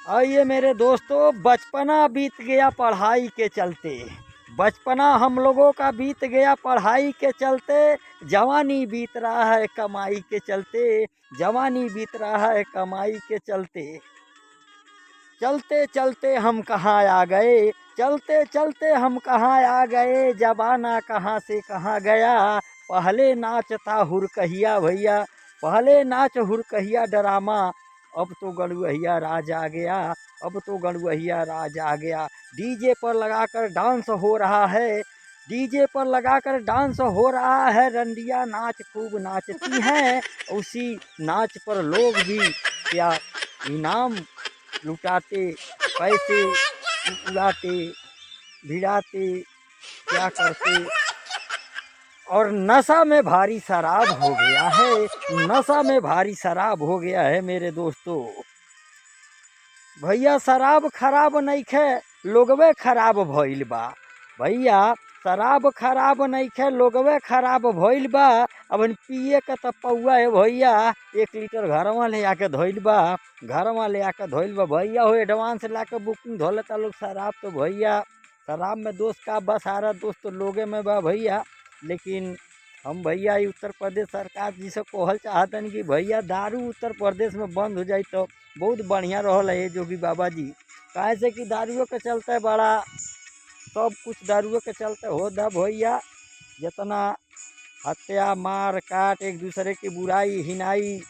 आइए मेरे दोस्तों, बचपना बीत गया पढ़ाई के चलते। बचपना हम लोगों का बीत गया पढ़ाई के चलते। जवानी बीत रहा है कमाई के चलते। जवानी बीत रहा है कमाई के चलते। चलते चलते हम कहाँ आ गए। चलते चलते हम कहाँ आ गए। जमाना कहाँ से कहाँ गया। पहले नाच था हुरकहिया भैया। पहले नाच हुरकहिया ड्रामा। अब तो गड़ुहिया राज आ गया। अब तो गड़ुहिया राज आ गया। डीजे पर लगाकर डांस हो रहा है। डीजे पर लगाकर डांस हो रहा है। रंडिया नाच खूब नाचती हैं। उसी नाच पर लोग भी क्या इनाम लुटाते, पैसे उड़ाते, भिड़ाते, क्या करते। और नशा में भारी शराब हो गया है। नशा में भारी शराब हो गया है मेरे दोस्तों। भैया शराब खराब नइखे, लोगवे खराब भइल बा। भैया शराब खराब नइखे, लोगवे खराब भइल बा। अब पिए के त पौआ है भैया। 1 लीटर घरवा ले आके धइल बा। घरवा ले आके धइल बा भैया हो। एडवांस ला के बुकिंग धो लेता लोग शराब। तो भैया शराब में दोस्त का बस सारा दोस्त तो लोगे में बा भैया। लेकिन हम भैया ई उत्तर प्रदेश सरकार जी से कहल चाहतन कि भैया दारू उत्तर प्रदेश में बंद हो जाए तो बहुत बढ़िया रहल है जोगी बाबा जी। काहे से कि दारुओं के चलते बड़ा सब कुछ दारुओं के चलते हो दा भैया। जितना हत्या मार काट एक दूसरे की बुराई हिनाई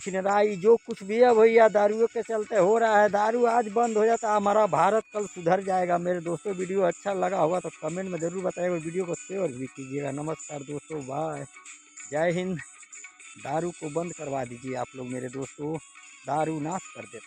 छिनराई जो कुछ भी है भैया दारुओं के चलते हो रहा है। दारू आज बंद हो जाता हमारा भारत कल सुधर जाएगा। मेरे दोस्तों वीडियो अच्छा लगा होगा तो कमेंट में ज़रूर बताइएगा। वीडियो को शेयर भी कीजिएगा। नमस्कार दोस्तों, बाय, जय हिंद। दारू को बंद करवा दीजिए आप लोग मेरे दोस्तों। दारू नाश कर देते।